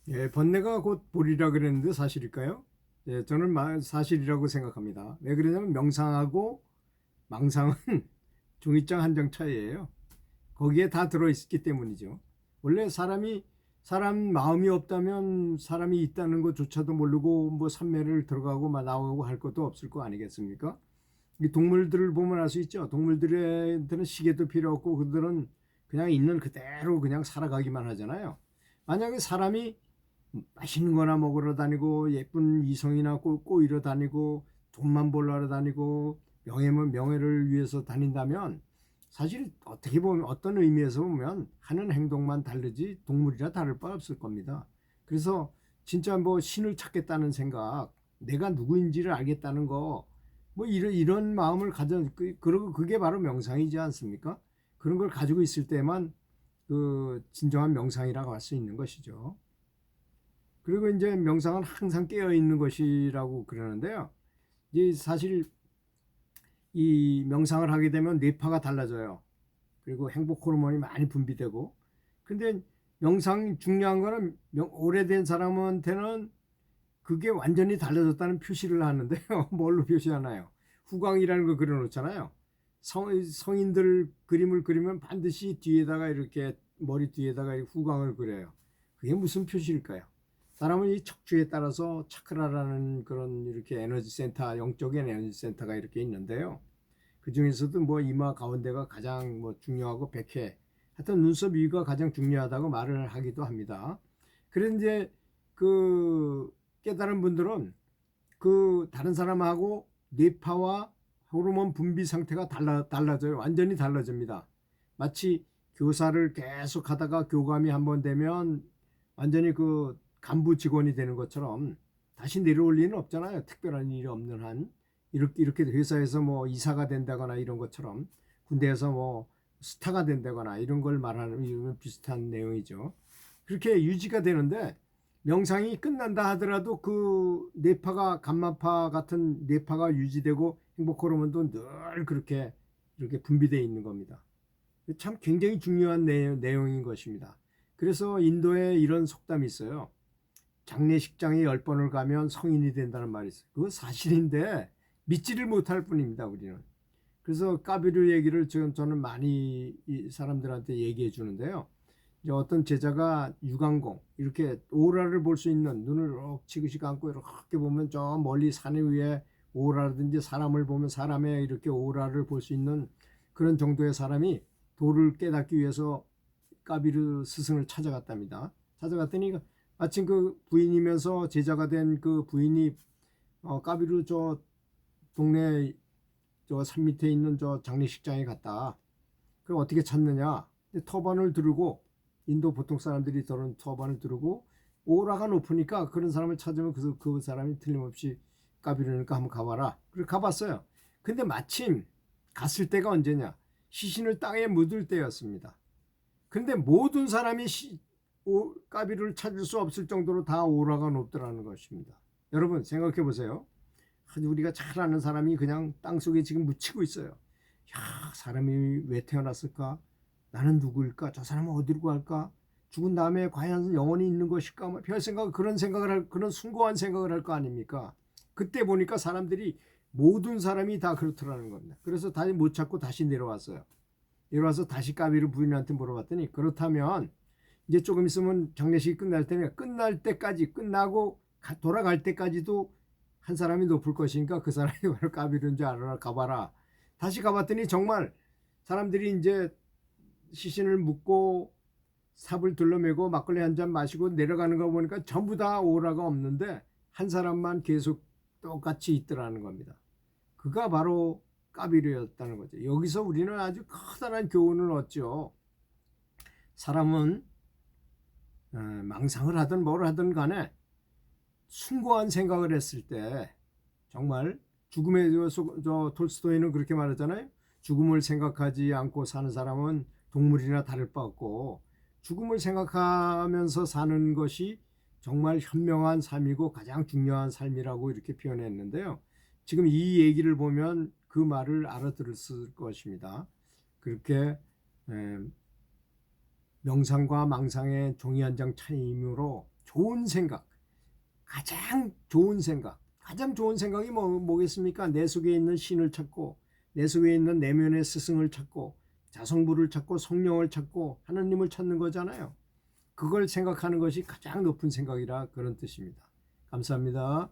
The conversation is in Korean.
예, 번뇌가 곧 볼이라 그랬는데 사실일까요? 예, 저는 사실이라고 생각합니다. 왜 그러냐면 명상하고 망상은 종이장 한 장 차이예요. 거기에 다 들어있기 때문이죠. 원래 사람 마음이 없다면 사람이 있다는 것조차도 모르고 뭐 산매를 들어가고 막 나오고 할 것도 없을 거 아니겠습니까? 이 동물들을 보면 알 수 있죠. 동물들한테는 시계도 필요 없고 그들은 그냥 있는 그대로 그냥 살아가기만 하잖아요. 만약에 사람이 맛있는 거나 먹으러 다니고 예쁜 이성이나 꼬이러 다니고 돈만 벌러 다니고 명예면 명예를 위해서 다닌다면 사실 어떻게 보면 어떤 의미에서 보면 하는 행동만 다르지 동물이라 다를 바 없을 겁니다. 그래서 진짜 뭐 신을 찾겠다는 생각, 내가 누구인지를 알겠다는 거, 뭐 이런 마음을 가져 그리고 그게 바로 명상이지 않습니까? 그런 걸 가지고 있을 때만 그 진정한 명상이라고 할 수 있는 것이죠. 그리고 이제 명상은 항상 깨어 있는 것이라고 그러는데요. 이제 사실 이 명상을 하게 되면 뇌파가 달라져요. 그리고 행복 호르몬이 많이 분비되고. 근데 명상 중요한 거는 오래된 사람한테는 그게 완전히 달라졌다는 표시를 하는데요. 뭘로 표시하나요? 후광이라는 거 그려놓잖아요. 성인들 그림을 그리면 반드시 뒤에다가 이렇게 머리 뒤에다가 후광을 그려요. 그게 무슨 표시일까요? 사람은 이 척추에 따라서 차크라라는 그런 이렇게 에너지 센터, 영적인 에너지 센터가 이렇게 있는데요. 그 중에서도 뭐 이마 가운데가 가장 뭐 중요하고 백회, 하여튼 눈썹 위가 가장 중요하다고 말을 하기도 합니다. 그런데 그 깨달은 분들은 그 다른 사람하고 뇌파와 호르몬 분비 상태가 달라져요. 완전히 달라집니다. 마치 교사를 계속 하다가 교감이 한번 되면 완전히 그 간부 직원이 되는 것처럼 다시 내려올 리는 없잖아요. 특별한 일이 없는 한. 이렇게 회사에서 뭐 이사가 된다거나 이런 것처럼 군대에서 뭐 스타가 된다거나 이런 걸 말하는 이런 비슷한 내용이죠. 그렇게 유지가 되는데 명상이 끝난다 하더라도 그 뇌파가 감마파 같은 뇌파가 유지되고 행복 호르몬도 늘 그렇게 이렇게 분비되어 있는 겁니다. 참 굉장히 중요한 내용인 것입니다. 그래서 인도에 이런 속담이 있어요. 장례식장에 10번을 가면 성인이 된다는 말이 있어요. 그거 사실인데 믿지를 못할 뿐입니다, 우리는. 그래서 까비르 얘기를 지금 저는 많이 사람들한테 얘기해 주는데요. 이제 어떤 제자가 유광공 이렇게 오라를 볼 수 있는 눈을 이렇게 지그시 감고 이렇게 보면 저 멀리 산 위에 오라든지 사람을 보면 사람의 이렇게 오라를 볼 수 있는 그런 정도의 사람이 도를 깨닫기 위해서 까비르 스승을 찾아갔답니다. 찾아갔더니 마침 그 부인이면서 제자가 된 그 부인이 까비르 저 동네 저 산 밑에 있는 저 장례식장에 갔다. 그럼 어떻게 찾느냐? 터반을 두르고 인도 보통 사람들이 저런 터반을 두르고 오라가 높으니까 그런 사람을 찾으면 그 사람이 틀림없이 까비르니까 한번 가봐라. 그래 가봤어요. 근데 마침 갔을 때가 언제냐? 시신을 땅에 묻을 때였습니다. 근데 모든 사람이 까비를 찾을 수 없을 정도로 다 오라가 높더라는 것입니다. 여러분 생각해 보세요. 우리가 잘 아는 사람이 그냥 땅속에 지금 묻히고 있어요. 야, 사람이 왜 태어났을까? 나는 누구일까? 저 사람은 어디로 갈까? 죽은 다음에 과연 영원히 있는 것일까? 뭐 별 생각, 그런 생각을 그런 숭고한 생각을 할 거 아닙니까? 그때 보니까 사람들이 모든 사람이 다 그렇더라는 겁니다. 그래서 다시 못 찾고 다시 내려왔어요. 내려와서 다시 까비를 부인한테 물어봤더니 그렇다면 이제 조금 있으면 장례식이 끝날 때는 끝날 때까지 끝나고 돌아갈 때까지도 한 사람이 높을 것이니까 그 사람이 바로 까비르인 줄 알아라 가봐라. 다시 가봤더니 정말 사람들이 이제 시신을 묻고 삽을 둘러매고 막걸리 한 잔 마시고 내려가는 거 보니까 전부 다 오라가 없는데 한 사람만 계속 똑같이 있더라는 겁니다. 그가 바로 까비르였다는 거죠. 여기서 우리는 아주 커다란 교훈을 얻죠. 사람은 망상을 하든 뭘 하든 간에 숭고한 생각을 했을 때 정말 죽음에 저 톨스토이는 그렇게 말하잖아요. 죽음을 생각하지 않고 사는 사람은 동물이나 다를 바 없고 죽음을 생각하면서 사는 것이 정말 현명한 삶이고 가장 중요한 삶이라고 이렇게 표현했는데요. 지금 이 얘기를 보면 그 말을 알아들을 것입니다. 그렇게 명상과 망상의 종이 한 장 차이이므로 좋은 생각, 가장 좋은 생각, 가장 좋은 생각이 뭐겠습니까? 내 속에 있는 신을 찾고 내 속에 있는 내면의 스승을 찾고 자성부를 찾고 성령을 찾고 하나님을 찾는 거잖아요. 그걸 생각하는 것이 가장 높은 생각이라 그런 뜻입니다. 감사합니다.